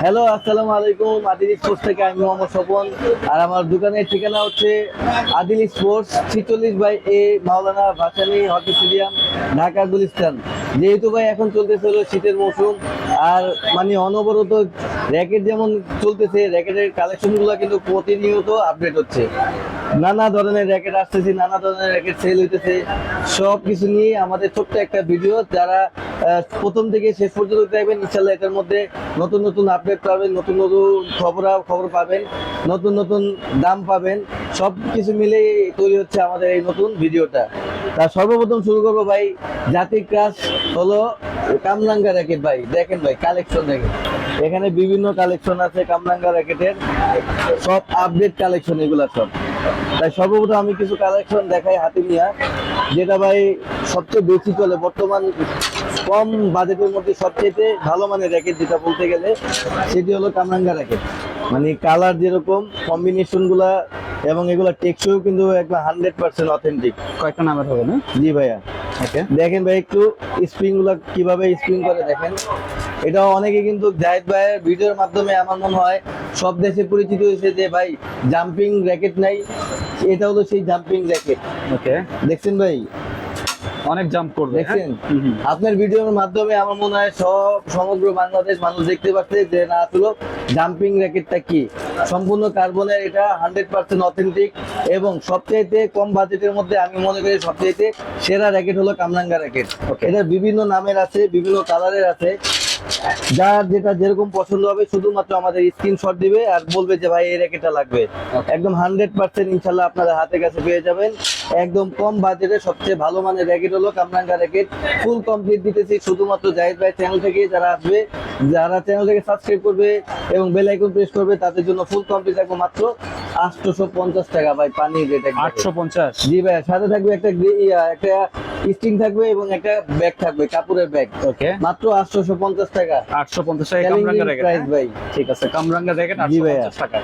Hello, আসসালামু আলাইকুম। Adil sports থেকে আমি মোহাম্মদ স্বপন। আর আমার দোকানের ঠিকানা হচ্ছে আদিল স্পোর্টস, 46/A মাওলানা ভাসানী হকি স্টেডিয়াম, ঢাকা গুলিস্তান। যেহেতু ভাই এখন চলতেছে হলো শীতের মৌসুম, আর মানে অনবরত র্যাকেট যেমন চলতেছে, র্যাকেটের কালেকশনগুলো কিন্তু প্রতিনিয়ত আপডেট হচ্ছে। নানা ধরনের র্যাকেট আসতেছে, নানা ধরনের র্যাকেট সেল হইতেছে। সব কিছু নিয়ে আমাদের ছোট্ট একটা ভিডিও, যারা প্রথম থেকে শেষ পর্যন্ত দেখবেন ইনশাল্লাহ এটার মধ্যে নতুন নতুন আপডেট পাবেন, নতুন নতুন খবর পাবেন, নতুন নতুন দাম পাবেন। সব কিছু মিলেই তৈরি হচ্ছে আমাদের এই নতুন ভিডিওটা। তা সর্বপ্রথম শুরু করবো ভাই, জাতির ক্রাশ হলো কামরাঙ্গা র্যাকেট। ভাই দেখেন, ভাই কালেকশন দেখেন, এখানে বিভিন্ন কালেকশন আছে কামরাঙ্গা র্যাকেটের, সব আপডেট কালেকশন এগুলা সব। তাই সর্বপ্রথম আমি কিছু কালেকশন দেখাই হাতে নিয়ে, যেটা ভাই সবচেয়ে বেশি চলে বর্তমান কম বাজেটের মধ্যে। সবচেয়ে ভালো মানের র্যাকেট যেটা বলতে গেলে সেটি হলো কামরাঙ্গা র্যাকেট। মানে কালার যেরকম, কম্বিনেশন গুলা এবং এগুলা টেকসইও কিন্তু একদম 100% অথেন্টিক। কয়েকটা নামের হবে না? জি ভাইয়া। ওকে, দেখেন ভাই একটু স্প্রিং গুলা কিভাবে স্প্রিং করে দেখেন। এটা অনেকে কিন্তু জাহিদ ভাইয়ের ভিডিওর মাধ্যমে আমার মনে হয় সব দেশে পরিচিত হয়েছে যে ভাই জাম্পিং র্যাকেট নাই, এটা হলো সেই জাম্পিং র্যাকেট। ওকে, দেখছেন ভাই, অনেক জাম্প করবে। দেখছেন আপনার ভিডিওর মাধ্যমে আমার মনে হয় সমগ্র বাংলাদেশ মানুষ দেখতে পাচ্ছে যে না আসলে জাম্পিং র্যাকেটটা কি। সম্পূর্ণ কার্বনের, এটা 100% অথেন্টিক এবং সবচাইতে কম বাজেটের মধ্যে আমি মনে করি সবচাইতে সেরা র্যাকেট হলো কামরাঙ্গা র্যাকেট। এটা বিভিন্ন নামের আছে, বিভিন্ন কালারের আছে। যার যেটা যেরকম পছন্দ হবে শুধুমাত্র আমাদের স্ক্রিনশট দিবে আর বলবে যে ভাই এই র্যাকেটটা লাগবে। একদম 100% ইনশাল্লাহ আপনাদের হাতের কাছে পেয়ে যাবেন। একদম কম বাজেটে সবচেয়ে ভালো মানের র্যাকেট হলো কামরাঙ্গা র্যাকেট। ফুল কমপ্লিট দিতেছি শুধুমাত্র জাহিদ ভাই চ্যানেল থেকে। যারা আসবে, যারা চ্যানেল থেকে সাবস্ক্রাইব করবে এবং বেল আইকন প্রেস করবে, তাদের জন্য ফুল কমপ্লিট থাকবে মাত্র 850 টাকা। ভাই পানির রেট 850। জি ভাই, সাথে থাকবে একটা একটা স্ট্রিং থাকবে এবং একটা ব্যাগ থাকবে, কাপড়ের ব্যাগ। ওকে, মাত্র 850 টাকা। 850 টাকা কামরাঙ্গা র্যাকেট প্রাইস ভাই। ঠিক আছে, কামরাঙ্গা র্যাকেট জি ভাইয়া। 850 টাকা।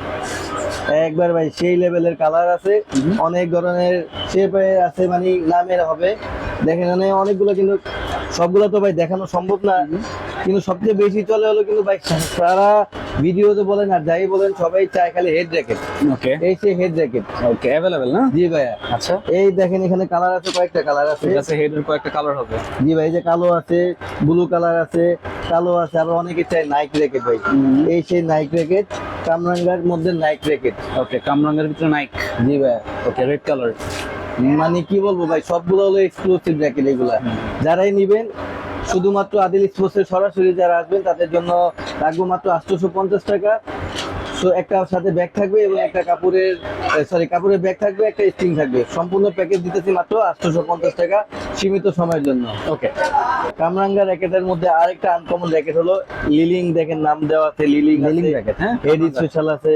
একবার ভাই সেই লেভেলের কালার আছে, অনেক ধরনের শেপে আছে, মানে নামের হবে। দেখেন এখানে অনেকগুলো, কিন্তু সবগুলো তো ভাই দেখানো সম্ভব না। কিন্তু সবচেয়ে বেশি চলে হলো কিন্তু ভাই সারা ভিডিওতে বলেন আর যাই বলেন সবাই চায় খালি হেড জ্যাকেট। ওকে, এই সেই হেড জ্যাকেট। ওকে, अवेलेबल না? জি ভাইয়া। আচ্ছা, এই দেখেন এখানে কালার আছে, কয়েকটা কালার আছে। ঠিক আছে, হেডের কয়েকটা কালার হবে। জি ভাই, এই যে কালো আছে, ব্লু কালার আছে, কালো আছে, আবার অনেকে চাই নাইক র্যাকেট। ভাই এই সেই নাইক র্যাকেট, কামরাঙ্গার মধ্যে নাইক র্যাকেট। ওকে, কামরাঙ্গার ভিতরে নাইক। জি ভাই। ওকে, রেড কালার। মানে কি বলবো ভাই, সবগুলো হলো এক্সক্লুসিভ জ্যাকেট এগুলা। যারাই নিবেন শুধুমাত্র আদিল স্পোর্টসের সরাসরি যারা আসবেন তাদের জন্য রাখবো মাত্র 850 টাকা। তো একটা সাথে ব্যাগ থাকবে এবং একটা কাপড়ের ব্যাগ থাকবে, একটা স্ট্রিং থাকবে। সম্পূর্ণ প্যাকেজ দিতেছি মাত্র 850 টাকা, সীমিত সময়ের জন্য। ওকে, কামরাঙ্গা র্যাকেটের মধ্যে আরেকটা আনকমন র্যাকেট হলো লিলিং। দেখেন নাম দেওয়া আছে, লিলিং র্যাকেট। হ্যাঁ, হেড স্পেশাল আছে,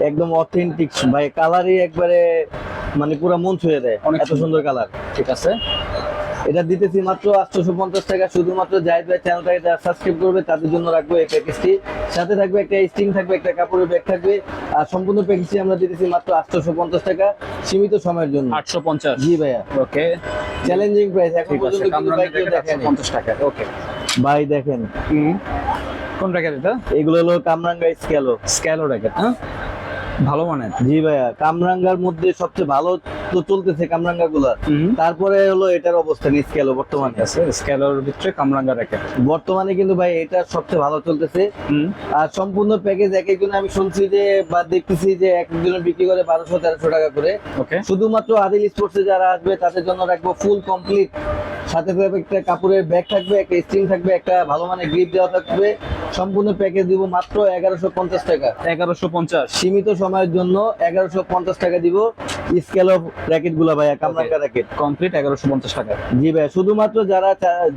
একদম অথেন্টিক ভাই। কালারই একবারে মানে পুরো মন ছুঁয়ে দেয়, এত সুন্দর কালার। ঠিক আছে, এটা দিতেছি মাত্র 850 টাকা। শুধুমাত্র জাহিদ ভাই চ্যানেলটাকে যারা সাবস্ক্রাইব করবে তাদের জন্য রাখবো এই প্যাকেজটি। সাথে থাকবে একটা স্ট্রিং থাকবে, একটা কাপড়ের ব্যাগ থাকবে। আর সম্পূর্ণ প্যাকেজটি আমরা দিতেছি মাত্র 850 টাকা, সীমিত সময়ের জন্য। 850। জি ভাইয়া। ওকে, চ্যালেঞ্জিং প্রাইস এখন ঠিক আছে, পর্যন্ত কিন্তু ভাই কেউ দেখেনি। 850 টাকা। ওকে ভাই দেখেন কোন র্যাকেট এটা? এগুলো হলো কামরাঙ্গা স্ক্যালো র্যাকেট। হ্যাঁ, ভালো মানের। জি ভাইয়া, কামরাঙ্গার মধ্যে সবচেয়ে ভালো তো চলতেছে কামরাঙ্গা গুলা। তারপরে হলো এটার অবস্থান স্কেলো বর্তমানে আছে, স্ক্যালোর ভিতরে কামরাঙ্গা র্যাকেট বর্তমানে কিন্তু ভাই এটা সবচেয়ে ভালো চলতেছে। আর সম্পূর্ণ প্যাকেজ এক একজন আমি শুনছি যে বা দেখতেছি যে এক একজনের বিক্রি করে 1200-1300 টাকা করে। ওকে, শুধুমাত্র আদিল স্পোর্টসে যারা আসবে তাদের জন্য রাখবো ফুল কমপ্লিট। সাথে একটা কাপড়ের ব্যাগ থাকবে, একটা স্ট্রিং থাকবে, একটা ভালো মানের গ্রিপ দেওয়া থাকবে। সম্পূর্ণ প্যাকেজ দিব মাত্র 1150 টাকা। 1150 সীমিত সময়ের জন্য 1150 টাকা দিব। স্কেলো র্যাকেট গুলা ভাইয়া, কামরাঙ্গা র্যাকেট কমপ্লিট 1150 টাকা। জি ভাই, শুধুমাত্র যারা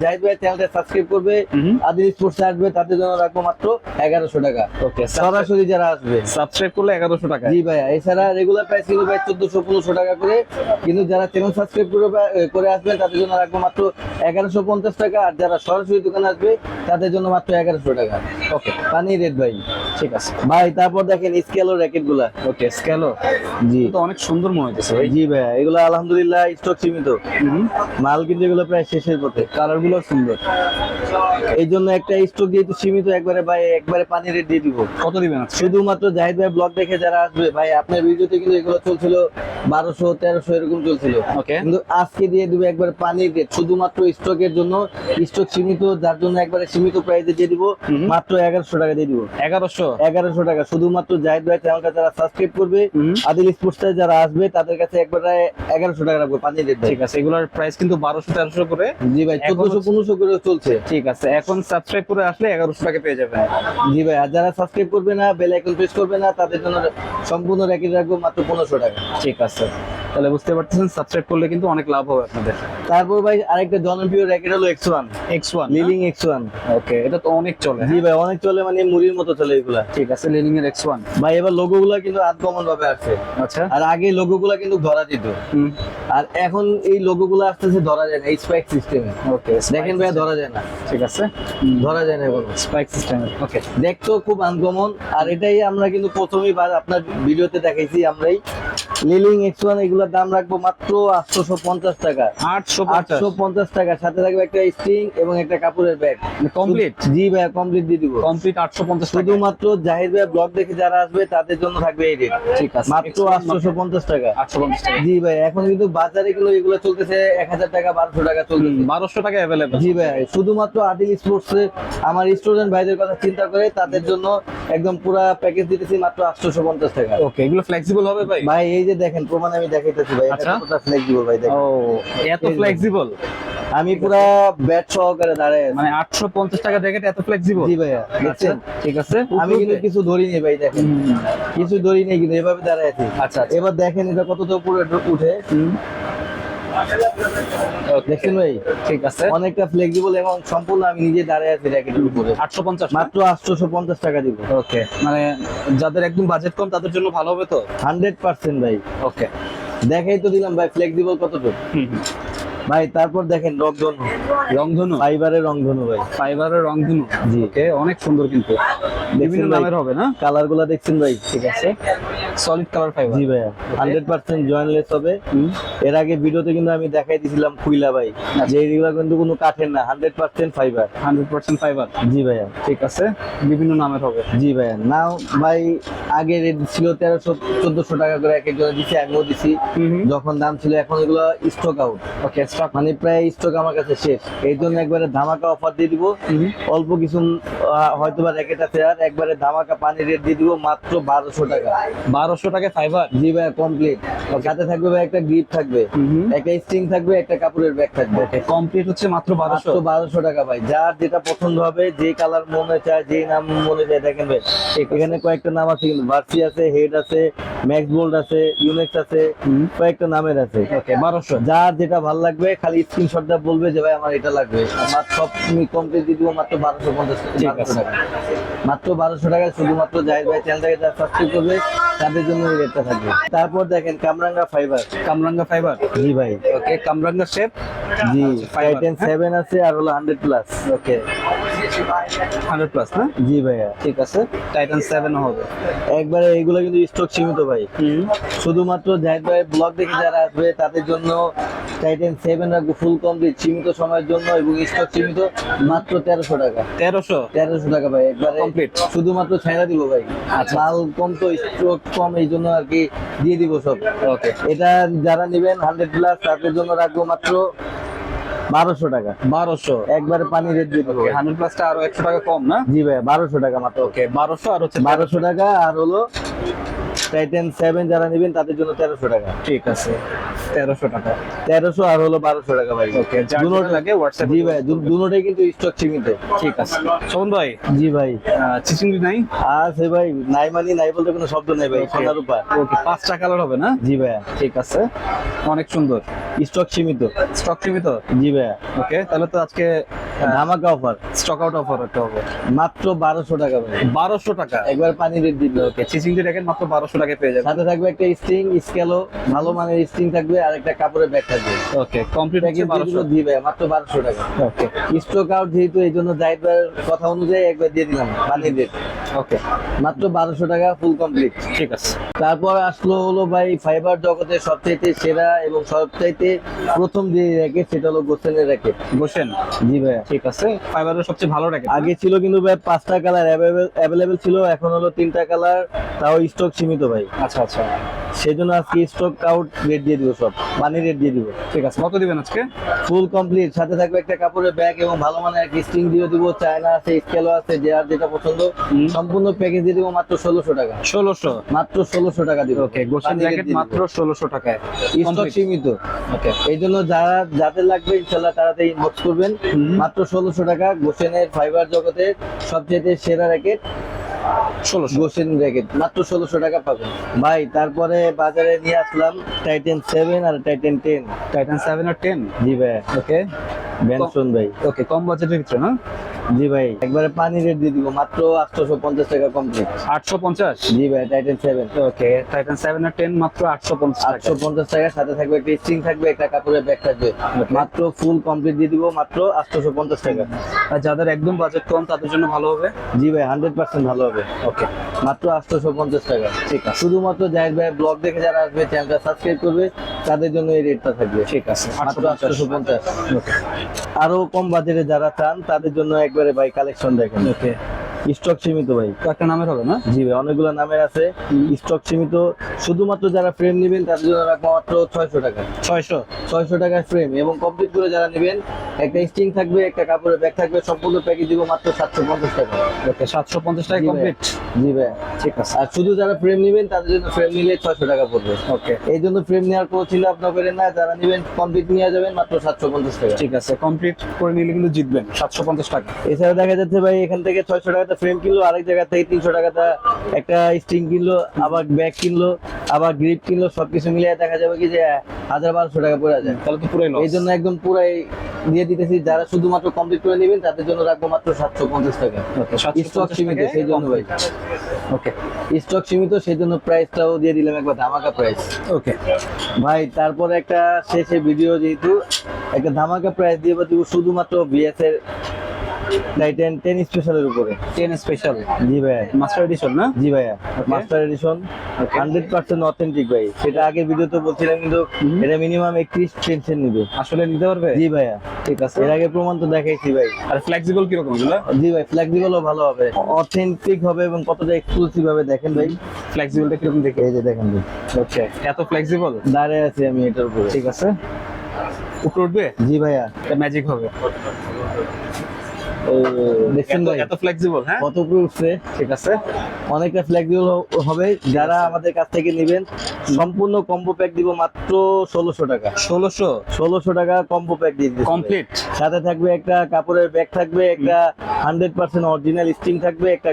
জাহিদ ভাই চ্যানেলটা সাবস্ক্রাইব করবে, আদিল স্পোর্টস আসবে, তাদের জন্য রাখবো মাত্র 1100 টাকা। ওকে, সরাসরি যারা আসবে সাবস্ক্রাইব করলে 1100 টাকা। জি ভাইয়া। এছাড়া রেগুলার প্রাইস কিন্তু ভাই 1400-1500 টাকা করে, কিন্তু যারা চ্যানেল সাবস্ক্রাইব করে আসবেন তাদের জন্য রাখবো মাত্র 1150 টাকা। আর যারা সরাসরি দোকানে আসবে তাদের জন্য মাত্র 1100 টাকা। ওকে, পানি রেট ভাই। ঠিক আছে ভাই তারপর দেখেন স্কেলো র্যাকেট গুলা। ওকে, স্ক্যালো জি তো অনেক সুন্দর মনে হচ্ছে ভাই। জি ভাইয়া, এগুলো আলহামদুলিল্লাহ স্টক সীমিত মাল, কিন্তু এগুলো প্রায় শেষের পথে। কালার গুলো সুন্দর। এই জন্য একটা স্টক যেহেতু সীমিত, একবারে ভাই একবারে পানি রেট দিয়ে দিব। কত দিবেন আজকে? শুধুমাত্র জাহিদ ভাই ব্লগ দেখে যারা আসবে ভাই, আপনার ভিডিওতে কিন্তু এগুলো চলছিল 1200 1300 এরকম চলছিল, ওকে কিন্তু আজকে দিয়ে দিব একবার পানির রেট, শুধুমাত্র স্টকের জন্য। স্টক সীমিত, যার জন্য একবারে সীমিত প্রাইসে দিয়ে দিব, মাত্র 1100 টাকা দিয়ে দিব। 1100 1100 টাকা শুধুমাত্র জাহিদ ভাই চ্যানেলটা যারা সাবস্ক্রাইব করবে, আদিল স্পোর্টসে যারা আসবে তাদের কাছে একবারে 1100 টাকা রাখবো পানির রেট। ঠিক আছে, এগুলোর প্রাইস কিন্তু 1200 1300 করে। জি ভাই, এখন 1400 1500 করে চলছে। ঠিক আছে, এখন সাবস্ক্রাইব করে আসলে 1100 টাকা পেয়ে যাবেন। জি ভাই, আর যারা সাবস্ক্রাইব করবে না, বেল আইকন প্রেস করবে না, তাদের জন্য সম্পূর্ণ র্যাকেট রাখবো মাত্র 1500 টাকা। ঠিক আছে, তাহলে বুঝতে পারতেছেন সাবস্ক্রাইব করলে কিন্তু অনেক লাভ হবে আপনাদের। তারপর ভাই আরেকটা জনপ্রিয় র্যাকেট হলো X1 X1 লিলিং X1। ওকে, এটা তো অনেক চলে। জি ভাই, অনেক চলে, মানে মুড়ির মতো চলে এগুলা। ঠিক আছে, লিলিং এর X1। ভাই এবার লোগো গুলা কিন্তু আনকমন ভাবে আসছে। আচ্ছা, আর আগে লোগো গুলা কিন্তু ধরা যেত, আর এখন এই লোগো গুলা আসতেছে ধরা যায় না, এই স্পাইক সিস্টেমে। ওকে, দেখেন ভাই, ধরা যায় না, ঠিক আছে, ধরা যায় না কোনো। Spike system. ওকে, দেখতেও খুব আনকমন, আর এটাই আমরা কিন্তু প্রথমেই আপনার ভিডিওতে দেখাইছি আমরাই। লিলিং X1 এগুলোর দাম রাখবো মাত্র 850 টাকা। 850 টাকা, সাথে থাকবে একটা স্ট্রিং এবং একটা কাপড়ের ব্যাগ কমপ্লিট। জি ভাই, কমপ্লিট দিয়ে দিব। কমপ্লিট 850 টাকা। শুধুমাত্র জাহিদ ভাই ব্লগ দেখে যারা আসবে তাদের জন্য থাকবে এই রেট, ঠিক আছে, মাত্র 850 টাকা। 850 টাকা। জি ভাই, এখন কিন্তু বাজারে কিন্তু এগুলো চলতেছে 1000 টাকা 1200 টাকা চলতেছে। 1200 টাকা অ্যাভেলেবল। জি ভাই, শুধুমাত্র আদিল স্পোর্টস আমার স্টুডেন্ট ভাইদের কথা চিন্তা করে তাদের জন্য একদম পুরো প্যাকেজ দিতেছি মাত্র 850 টাকা। ওকে, এগুলো ফ্লেক্সিবল হবে ভাই? ভাই এই যে দেখেন, প্রমাণ আমি দেখাইতেছি ভাই, এটা আচ্ছা। কতটা ফ্লেক্সিবল ভাই ও, দেখেন। এত ফ্লেক্সিবল। আমি পুরো ব্যাট সহকারে দাঁড়ায় আছি। মানে 850 টাকা জ্যাকেট এত ফ্লেক্সিবল? জি ভাইয়া, আচ্ছা, দেখছেন? ঠিক আছে। আমি কিন্তু কিছু ধরিনি ভাই, দেখেন কিছু ধরিনি, কিন্তু এভাবে দাঁড়ায় আছি। আচ্ছা, আচ্ছা। এবার দেখেন এটা কতটা উপরে উঠে, দেখছেন ভাই? ঠিক আছে, অনেকটা ফ্লেক্সিবল এবং সম্পূর্ণ আমি নিজে দাঁড়ায় আছি র্যাকেটের উপরে। 850 মাত্র 850 টাকা দিব। ওকে, মানে যাদের একদম বাজেট কম তাদের জন্য ভালো হবে তো? 100% ভাই। ওকে, দেখাই তো দিলাম ভাই ফ্লেক্সিবল কতটুকু। ভাই তারপর দেখেন রংধনু, রংধনু, ফাইবারের রংধনু ভাই। ফাইবারের রংধনু। জি। ওকে, অনেক সুন্দর, কিন্তু বিভিন্ন দেখছেন ভাই? নামের হবে না? কালার গুলা দেখছেন ভাই? ঠিক আছে, সলিড কালার ফাইবার। জি ভাইয়া, 100% জয়েন্টলেস হবে। এর আগে ভিডিওতে কিন্তু আমি দেখাই দিয়েছিলাম খুইলা ভাই, যে এগুলা কিন্তু কোনো কাঠের না, 100% ফাইবার। 100% ফাইবার। জি ভাইয়া। ঠিক আছে, বিভিন্ন নামের হবে। জি ভাইয়া, নাও ভাই আগে রেট ছিল 1300 1400 টাকা করে এক একজনে দিছি, আমিও দিছি যখন দাম ছিল। এখন এগুলো স্টক আউট। ওকে, স্টক মানে প্রায় স্টক আমার কাছে শেষ, এই জন্য একবারে ধামাকা অফার দিয়ে দিব। অল্প কিছু হয়তো বা র্যাকেট আছে, আর একবারে ধামাকা পানি রেট দিয়ে দিব মাত্র 1200 টাকা। 1200 টাকা ফাইবার। জি ভাই, কমপ্লিট। সাথে থাকবে ভাই একটা গ্রিপ থাকবে, একটা স্ট্রিং থাকবে, একটা কাপড়ের ব্যাগ থাকবে। কমপ্লিট হচ্ছে মাত্র 1200। মাত্র 1200 টাকা ভাই। যার যেটা পছন্দ হবে, যে কালার মনে চায়, যে নাম মনে চায়, দেখেন ভাই এখানে কয়েকটা নাম আছে, কিন্তু ভার্সি আছে, হেড আছে, ম্যাক্স বোল্ড আছে, ইউনেক্স আছে, কয়েকটা নামের আছে। ওকে, 1200। যার যেটা ভালো লাগবে খালি স্ক্রিনশটটা বলবে যে ভাই আমার এটা লাগবে, আমার সব কমপ্লিট দিয়ে দিব মাত্র 1250 ঠিক আছে। টাকা। মাত্র 1200 টাকা, শুধুমাত্র জাহিদ ভাই চ্যানেলটাকে যারা সাবস্ক্রাইব করবে তাদের জন্য এই রেটটা থাকবে। তারপর দেখেন কামরাঙ্গা ফাইবার। কামরাঙ্গা ফাইবার। জি ভাই। ওকে, কামরাঙ্গা শেপ। জি, ফাইবার, টাইটান 7 আছে আর হলো 100 প্লাস। ওকে, 100 প্লাস না? জি ভাইয়া। ঠিক আছে, টাইটান 7 হবে। একবারে এইগুলো কিন্তু স্টক সীমিত ভাই, শুধুমাত্র জাহিদ ভাই ব্লগ দেখে যারা আসবে তাদের জন্য টাইটান 7 রাখবো ফুল কমপ্লিট সীমিত সময়ের জন্য, এবং স্টক সীমিত মাত্র 1300 টাকা। 1300 টাকা ভাই, একবারে Complete। শুধুমাত্র ছাইরা দিব ভাই। মাল কম তো, স্টক কম, এই জন্য আর কি দিয়ে দিব সব। ওকে, এটা যারা নেবেন 100 প্লাস তাদের জন্য রাখবো মাত্র 1200 টাকা। 1200। একবারে পানি রেট দিয়ে দেবো। 100 প্লাসটা আরো 100 টাকা কম না? জি ভাই, 1200 টাকা মাত্র। ওকে, 1200 আর হচ্ছে 1200 টাকা, আর হলো টাইটান 7 যারা নেবেন তাদের জন্য 1300 টাকা। ঠিক আছে, 1300 টাকা। 1300 আর হলো 1200 টাকা ভাই। ওকে, যার যেটা লাগে হোয়াটসঅ্যাপ। জি ভাই, দুটোটাই কিন্তু স্টক সীমিত। ঠিক আছে, শোভন ভাই, জি ভাই। চিচিংড়ি নাই? আছে ভাই, নাই মানে নাই বলতে কোনো শব্দ নেই ভাই, সোনার উপর। ওকে, 5টা কালার হবে না? জি ভাইয়া, ঠিক আছে, অনেক সুন্দর। স্টক সীমিত। স্টক সীমিত? জি ভাইয়া। ওকে, তাহলে তো আজকে ধামাকা অফার, স্টক আউট অফার একটা হবে মাত্র 1200 টাকা ভাই, 1200 টাকা। একবার পানি রেট দিবে। ওকে, চিচিংটি দেখেন মাত্র 1200 টাকায় পেয়ে যাবেন। সাথে থাকবে একটা স্ট্রিং স্কেলও, ভালো মানের স্ট্রিং থাকবে, আর একটা কাপড়ের ব্যাগ থাকবে। ওকে, কমপ্লিট হচ্ছে প্যাকেজ 1200। দিবে মাত্র 1200 টাকা। ওকে স্টক আউট যেহেতু, এই জন্য জাহিদ ভাইয়ের কথা অনুযায়ী একবার দিয়ে দিলাম পানি রেট, ওকে, মাত্র 1200 টাকা ফুল কমপ্লিট। ঠিক আছে। তারপর আসলো হলো ভাই ফাইবার জগতের সবচাইতে সেরা এবং সবচাইতে প্রথম যে র্যাকেট, সেটা হলো গোসেনের র্যাকেট। গোসেন, জি ভাই, ঠিক আছে। ফাইবারের সবচেয়ে ভালো র্যাকেট। আগে ছিল কিন্তু ভাই 5টা কালার অ্যাভেলেবেল ছিল, এখন হলো 3টা কালার, তাও স্টক সীমিত ভাই। আচ্ছা আচ্ছা, সেই জন্য আজকে স্টক আউট রেট দিয়ে দিব, সব পানি রেট দিয়ে দিব। ঠিক আছে। কত দিবেন আজকে? ফুল কমপ্লিট, সাথে থাকবে একটা কাপড়ের ব্যাগ এবং ভালো মানের একটা স্ট্রিং দিয়ে দিব, চায়না আছে, স্কেলও আছে, যার যেটা পছন্দ। সম্পূর্ণ প্যাকেজ দিয়ে দিব মাত্র 1600 টাকা। 1600, মাত্র 1600 টাকা দিব। ওকে। গোসেন জ্যাকেট মাত্র 1600 টাকায়, স্টক Complete. সীমিত। ওকে, এই জন্য যাদের লাগবে ইনশাল্লাহ তাড়াতাড়ি ইনবক্স করবেন। মাত্র 1600 টাকা গোসেনের ফাইবার জগতের সবচেয়ে সেরা র্যাকেট 1600। গোসেন র্যাকেট মাত্র 1600 টাকা পাবেন ভাই। তারপরে বাজারে নিয়ে আসলাম টাইটান 7 আর টাইটান 10। টাইটান 7 আর 10, জি ভাই, ওকে। বেনসন ভাই। ওকে, কম বাজেটের ভিতরে না? জি ভাই, একবারে পানি রেট দিয়ে দিব মাত্র 850 টাকা কমপ্লিট। 850। জি ভাই, টাইটান 7 ওকে, টাইটান 7 আর 10 মাত্র 850 টাকা। 850 টাকা, সাথে থাকবে একটা স্ট্রিং থাকবে, একটা কাপড়ের ব্যাগ থাকবে। মাত্র ফুল কমপ্লিট দিয়ে দিব মাত্র 850 টাকা। আর যাদের একদম বাজেট কম তাদের জন্য ভালো হবে। জি ভাই, 100% ভালো হবে। ওকে, মাত্র 850 টাকা। ঠিক আছে। শুধুমাত্র জাহিদ ভাই ব্লগ দেখে যারা আসবে, চ্যানেলটা সাবস্ক্রাইব করবে, তাদের জন্য এই রেটটা থাকবে। ঠিক আছে, মাত্র 850। ওকে, আরো কম বাজেটে যারা চান তাদের জন্য একবারে ভাই কালেকশন দেখেন। ওকে। স্টক সীমিত ভাই। একটা নামের হবে না? জি ভাই, অনেকগুলো নামের আছে, স্টক সীমিত। শুধুমাত্র যারা ফ্রেম নেবেন তাদের জন্য রাখবো মাত্র 600 টাকা। 600 টাকার ফ্রেম, এবং কমপ্লিট করে যারা নেবেন একটা স্ট্রিং থাকবে, একটা কাপড়ের ব্যাগ থাকবে, সম্পূর্ণ প্যাকেজ দিব মাত্র 750 টাকা। ওকে, 750 টাকা জি ভাই। কমপ্লিট। জি ভাই, ঠিক আছে, আর শুধু যারা ফ্রেম নেবেন তাদের জন্য ফ্রেম নিলে 600 টাকা পড়বে। ওকে, এই জন্য ফ্রেম নেওয়ার কোনো চিন্তা ভাবনা করেন না, যারা নেবেন কমপ্লিট নিয়ে যাবেন মাত্র 750 টাকা। ঠিক আছে। কমপ্লিট করে নিলে কিন্তু জিতবেন 750 টাকা। এছাড়া দেখা যাচ্ছে ভাই এখান থেকে 600 টাকাতে ফ্রেম কিনলো, আরেক জায়গা থেকে 300 টাকাতে একটা স্ট্রিং কিনলো, আবার ব্যাগ কিনলো, আবার গ্রিপ কিনলো, সবকিছু মিলিয়ে দেখা যাবে কি যে 1000-1200 টাকা পড়ে যায়। তাহলে তো পুরাই লস। এই জন্য একদম পুরাই দিয়ে দিতেছি, যারা শুধুমাত্র কমপ্লিট করে নেবেন তাদের জন্য রাখবো মাত্র 750 টাকা। ওকে, স্টক সীমিত, সেই জন্য ভাই ওকে, স্টক সীমিত, সেই জন্য প্রাইসটাও দিয়ে দিলাম একবার ধামাকা প্রাইস ওকে ভাই। তারপরে একটা শেষে ভিডিও, যেহেতু একটা ধামাকা প্রাইস দিয়ে দিব শুধুমাত্র বিএস এর টাইটান 10 স্পেশালের উপরে। 10 স্পেশাল, জি ভাই, মাস্টার এডিশন না? জি ভাইয়া, মাস্টার এডিশন 100% অথেন্টিক ভাই। সেটা আগের ভিডিওতে বলছিলাম, কিন্তু এটা মিনিমাম 31 টেনশন নিবে। আসলে নিতে পারবে? জি ভাইয়া, ঠিক আছে। এর আগে প্রমাণ তো দেখাইছি ভাই। আর ফ্লেক্সিবল কি রকম এগুলো? জি ভাই, ফ্লেক্সিবলও ভালো হবে, অথেন্টিক হবে, এবং কতটা এক্সক্লুসিভ হবে দেখেন ভাই। ফ্লেক্সিবলটা কিরকম দেখে? এই যে দেখেন ভাই, ওকে, এত ফ্লেক্সিবল। দাঁড়িয়ে আছি আমি এটার উপরে। ঠিক আছে, উপরে উঠবে? জি ভাইয়া, এটা ম্যাজিক হবে। দেখছেন ভাই এত ফ্লেক্সিবল, হ্যাঁ? কত উপরে উঠছে। ঠিক আছে, অনেকটা ফ্লেক্সিবল হবে। যারা আমাদের কাছ থেকে নেবেন সম্পূর্ণ কম্বো প্যাক দিব মাত্র 1600 টাকা। 1600 টাকা কম্বো প্যাক দিয়ে দিচ্ছি। কমপ্লিট। সাথে থাকবে একটা কাপড়ের ব্যাগ থাকবে, একটা 100% অরিজিনাল স্ট্রিং থাকবে, একটা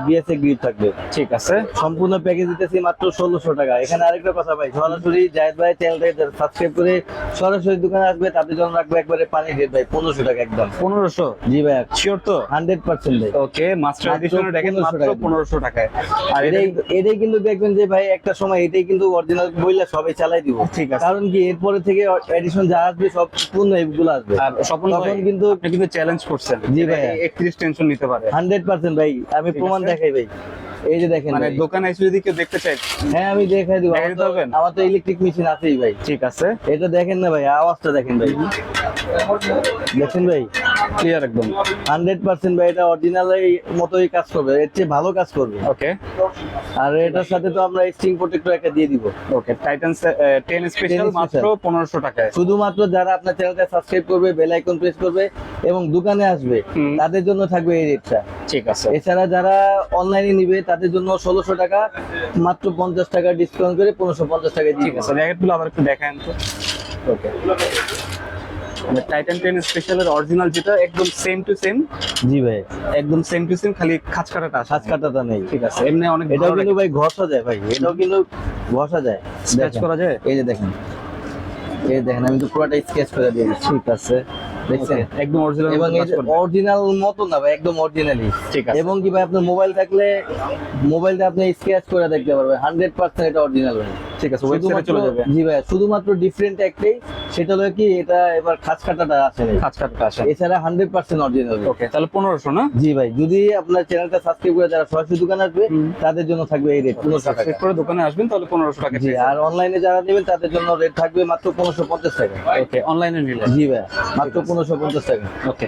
বিএসএ গ্রিপ থাকবে। ঠিক আছে, সম্পূর্ণ প্যাকেজ দিতেছি মাত্র 1600 টাকা। এখানে আরেকটা কথা ভাই, সরাসরি জাহিদ ভাই চ্যানেলটা সাবস্ক্রাইব করে সরাসরি দোকানে আসবে, তাদের জন্য রাখবে একবারে পানি রেট ভাই 1500 টাকা একদম। 1500? জি ভাই, শিওর তো? 100% ভাই। ওকে, মাস্টার মাত্র এডিশনের র্যাকেট 1500 মাত্র টাকা। 1500 টাকায়। আর এটাই কিন্তু দেখবেন যে ভাই একটা সময় এটাই কিন্তু অরিজিনাল বইলা সবাই চালাই দিব। ঠিক আছে। কারণ কি এরপরে থেকে এডিশন যা আসবে সব পূর্ণ এগুলো আসবে। আর স্বপন ভাই, তখন কিন্তু আপনি কিন্তু চ্যালেঞ্জ করছেন। জি ভাই, 31 টেনশন নিতে পারে। 100% ভাই, আমি ঠিক প্রমাণ আছে। দেখাই ভাই। এই যে দেখেন মানে ভাই। দোকানে এসে যদি কেউ দেখতে চায়, হ্যাঁ আমি দেখাই দিব। দেখাই দিতে পারবেন? আমার তো ইলেকট্রিক মেশিন আছেই ভাই। ঠিক আছে, এটা দেখেন না ভাই, আওয়াজটা দেখেন ভাই, দেখেন ভাই, ক্লিয়ার একদম। 100% ভাই, এটা অরিজিনাল মতোই কাজ করবে, এর চেয়ে ভালো কাজ করবে। ওকে, আর এটার সাথে তো আমরা স্ট্রিং প্রোটেক্টর একটা দিয়ে দিব। ওকে, টাইটান 10 স্পেশাল 10 মাত্র 1500 টাকায়। শুধুমাত্র যারা আপনার চ্যানেলটা সাবস্ক্রাইব করবে, বেল আইকন প্রেস করবে এবং দোকানে আসবে, তাদের জন্য থাকবে এই রেটটা। ঠিক আছে, এছাড়া যারা অনলাইনে নিবে তাদের জন্য 1600 টাকা, মাত্র 50 টাকা ডিসকাউন্ট করে 1550 টাকা দিয়ে ঠিক আছে। র্যাকেটগুলো আবার একটু দেখান তো। ওকে, টাইটান 10 স্পেশালের অরিজিনাল যেটা একদম সেম টু সেম। জি ভাই, একদম সেম টু সেম, খালি খাঁজ কাটাটা সাজ কাটাটা নেই। ঠিক আছে, এমনি অনেক এটাও কিন্তু ভাই ঘষা যায় ভাই, এটাও কিন্তু ঘষা যায়, স্ক্র্যাচ দেখেন। করা যায়। এই যে দেখেন, এই দেখেন, আমি তো পুরোটা স্কেচ করে দিয়ে দিচ্ছি। ঠিক আছে, দেখছেন Okay, একদম অরিজিনাল এবং অরিজিনাল মতো না ভাই, একদম অরিজিনালি। ঠিক আছে। এবং কি ভাই আপনার মোবাইল থাকলে মোবাইলটা আপনি স্ক্র্যাচ করে দেখতে পারবেন, 100% এটা অরিজিনাল ভাই। ঠিক আছে, ওয়েবসাইটে চলে যাবে। জি ভাই, শুধুমাত্র ডিফারেন্ট একটাই, সেটা হলো কি এটা এবার খাঁজ কাটাটা আসে নাই, কাজ কাটতে আসে। এছাড়া 100% অরিজিনাল। ওকে, তাহলে 1500 না? জি ভাই, যদি আপনার চ্যানেলটা সাবস্ক্রাইব করে যারা সরাসরি দোকানে আসবে তাদের জন্য থাকবে এই রেট 1500 টাকা। সাবস্ক্রাইব করে দোকানে আসবেন তাহলে 1500 টাকা জি, পেয়ে আর অনলাইনে যারা নেবেন তাদের জন্য রেট থাকবে মাত্র 1550 টাকা। ওকে, অনলাইনে নিলে। জি ভাই, মাত্র 1550 টাকা। ওকে,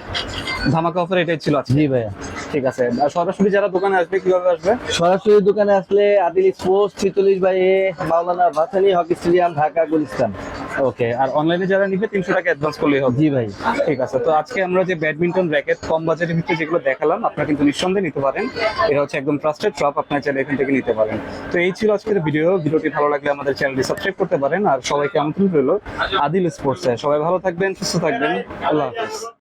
ধামাকা অফার এটাই ছিল আজকে। জি ভাই, ঠিক আছে, আর সরাসরি যারা দোকানে আসবে কিভাবে আসবে? সরাসরি দোকানে আসলে Adil sports 46 by A Maulana Bhasani hockey stadium, Dhaka Gulistan. Okay, আর অনলাইনে যারা নিবে 300 টাকা অ্যাডভান্স করলেই হবে। জি ভাই, ঠিক আছে, তো আজকে আমরা যে ব্যাডমিন্টন র‍্যাকেট কম বাজেটের ভিতরে যেগুলো দেখালাম আপনারা কিন্তু নিঃসন্দেহে নিতে পারেন। এটা হচ্ছে একদম ট্রাস্টেড শপ, আপনারা চাইলে এখান থেকে নিতে পারেন। তো এই ছিল আজকের ভিডিওটি ভালো লাগলে আমাদের চ্যানেলটি সাবস্ক্রাইব করতে পারেন। আর সবাইকে আমন্ত্রণ রইল আদিল স্পোর্টসে। সবাই ভালো থাকবেন, সুস্থ থাকবেন, আল্লাহ হাফেজ।